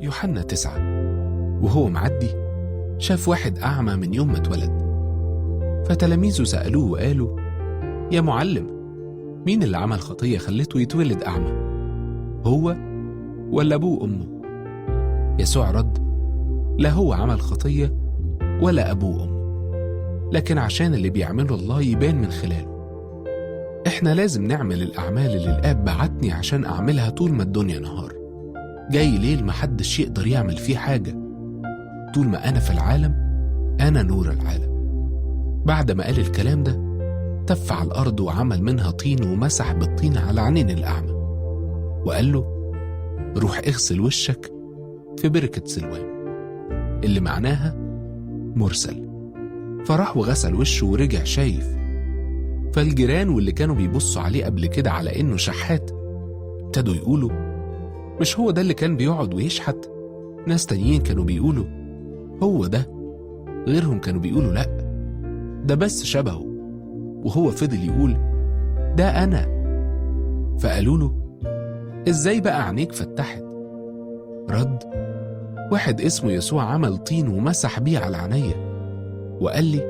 يوحنا 9. وهو معدي شاف واحد أعمى من يوم ما اتولد، فتلاميذه سألوه وقالوا: يا معلم، مين اللي عمل خطية خلته يتولد أعمى، هو ولا أبوه وأمه؟ يسوع رد: لا هو عمل خطية ولا أبوه وأمه، لكن عشان اللي بيعمله الله يبان من خلاله. إحنا لازم نعمل الأعمال اللي الآب بعتني عشان أعملها طول ما الدنيا نهار. جاي ليل محدش يقدر يعمل فيه حاجة. طول ما أنا في العالم أنا نور العالم. بعد ما قال الكلام ده تف على الأرض وعمل منها طين ومسح بالطين على عينين الأعمى، وقال له: روح اغسل وشك في بركة سلوان، اللي معناها مرسل. فراح وغسل وشه ورجع شايف. فالجيران واللي كانوا بيبصوا عليه قبل كده على إنه شحات ابتدوا يقولوا: مش هو ده اللي كان بيقعد ويشحت؟ ناس تانيين كانوا بيقولوا: هو ده. غيرهم كانوا بيقولوا: لأ، ده بس شبهه. وهو فضل يقول: ده أنا. فقالوا له: إزاي بقى عينيك فتحت؟ رد: واحد اسمه يسوع عمل طين ومسح بيه على عينيا، وقال لي: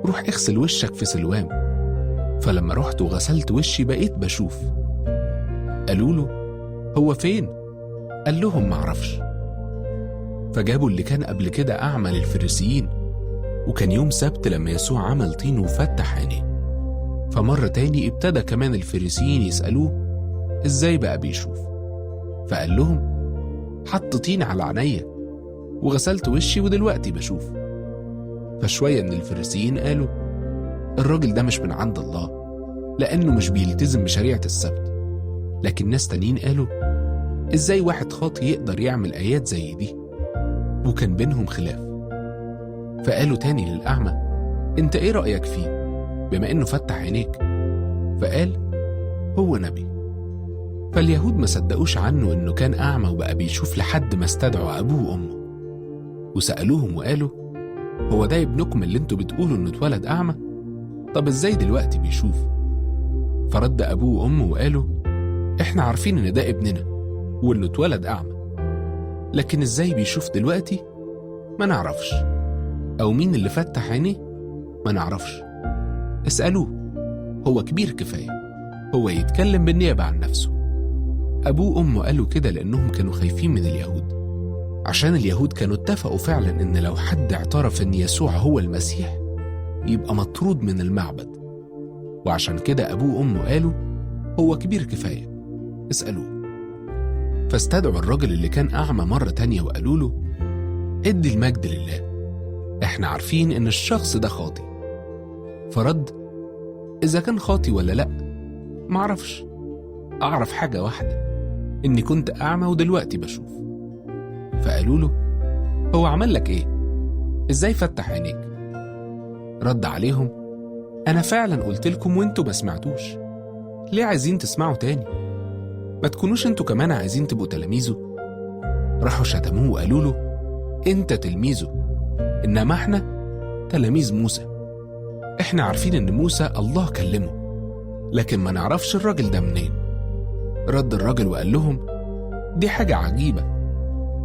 روح اغسل وشك في سلوام. فلما رحت وغسلت وشي بقيت بشوف. قالوا له: هو فين؟ قال لهم: معرفش. فجابوا اللي كان قبل كده أعمى للفريسيين، وكان يوم سبت لما يسوع عمل طين وفتح عينيه. فمرة تاني ابتدى كمان الفريسيين يسألوه: إزاي بقى بيشوف؟ فقال لهم: حط طين على عينيا وغسلت وشي ودلوقتي بشوف. فشوية من الفريسيين قالوا: الراجل ده مش من عند الله، لأنه مش بيلتزم بشريعة السبت. لكن ناس تانيين قالوا: إزاي واحد خاطي يقدر يعمل آيات زي دي؟ وكان بينهم خلاف. فقالوا تاني للأعمى: أنت إيه رأيك فيه بما إنه فتح عينيك؟ فقال: هو نبي. فاليهود ما صدقوش عنه إنه كان أعمى وبقى بيشوف لحد ما استدعوا أبوه وأمه، وسألوهم وقالوا: هو ده ابنكم اللي انتوا بتقولوا إنه اتولد أعمى؟ طب إزاي دلوقتي بيشوف؟ فرد أبوه وأمه وقالوا: إحنا عارفين إن ده ابننا وإنه اتولد أعمى، لكن إزاي بيشوف دلوقتي ما نعرفش، أو مين اللي فتح عينيه ما نعرفش. اسألوه، هو كبير كفاية، هو يتكلم بالنيابة عن نفسه. أبوه وأمه قالوا كده لأنهم كانوا خايفين من اليهود، عشان اليهود كانوا اتفقوا فعلا إن لو حد اعترف إن يسوع هو المسيح يبقى مطرود من المعبد. وعشان كده أبوه وأمه قالوا: هو كبير كفاية، اسألوه. فاستدعوا الراجل اللي كان أعمى مرة تانية وقالوا له: ادي المجد لله، احنا عارفين إن الشخص ده خاطي. فرد: إذا كان خاطي ولا لأ معرفش، أعرف حاجة واحدة، إني كنت أعمى ودلوقتي بشوف. فقالوا له: هو عمل لك إيه؟ إزاي فتح عينيك؟ رد عليهم: أنا فعلا قلت لكم وإنتوا ما سمعتوش، ليه عايزين تسمعوا تاني؟ ما تكونوش إنتوا كمان عايزين تبقوا تلاميذه؟ راحوا شتموه وقالوا له: أنت تلميذه، إنما إحنا تلاميذ موسى. إحنا عارفين إن موسى الله كلمه، لكن ما نعرفش الراجل ده منين. رد الراجل وقال لهم: دي حاجة عجيبة،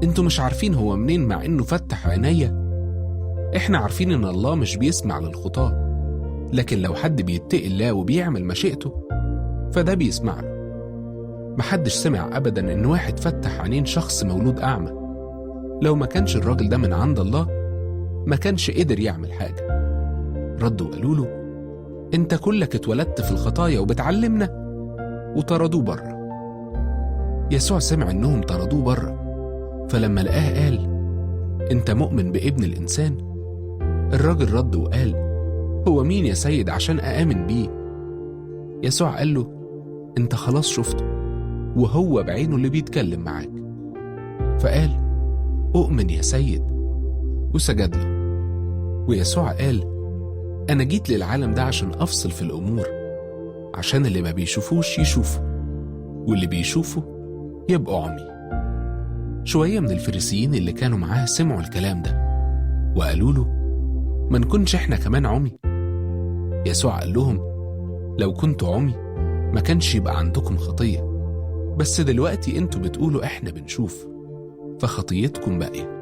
انتوا مش عارفين هو منين مع انه فتح عينيا. احنا عارفين ان الله مش بيسمع للخطاة، لكن لو حد بيتقي الله وبيعمل مشيئته فده بيسمع له. محدش سمع ابدا ان واحد فتح عينين شخص مولود اعمى. لو ما كانش الراجل ده من عند الله ما كانش قدر يعمل حاجة. ردوا وقالوا له: انت كلك اتولدت في الخطايا وبتعلمنا؟ وطردوه بره. يسوع سمع انهم طردوه بره، فلما لقاه قال: انت مؤمن بابن الانسان؟ الراجل رد وقال: هو مين يا سيد عشان اآمن بيه؟ يسوع قال له: انت خلاص شفته، وهو بعينه اللي بيتكلم معاك. فقال: أؤمن يا سيد، وسجد له. ويسوع قال: أنا جيت للعالم ده عشان أفصل في الأمور، عشان اللي ما بيشوفوش يشوفوا، واللي بيشوفوا يبقوا عمي. شوية من الفريسيين اللي كانوا معاه سمعوا الكلام ده وقالوا له: ما نكونش احنا كمان عمي؟ يسوع قال لهم: لو كنتوا عمي ما كانش يبقى عندكم خطية، بس دلوقتي انتوا بتقولوا احنا بنشوف، فخطيتكم باقية.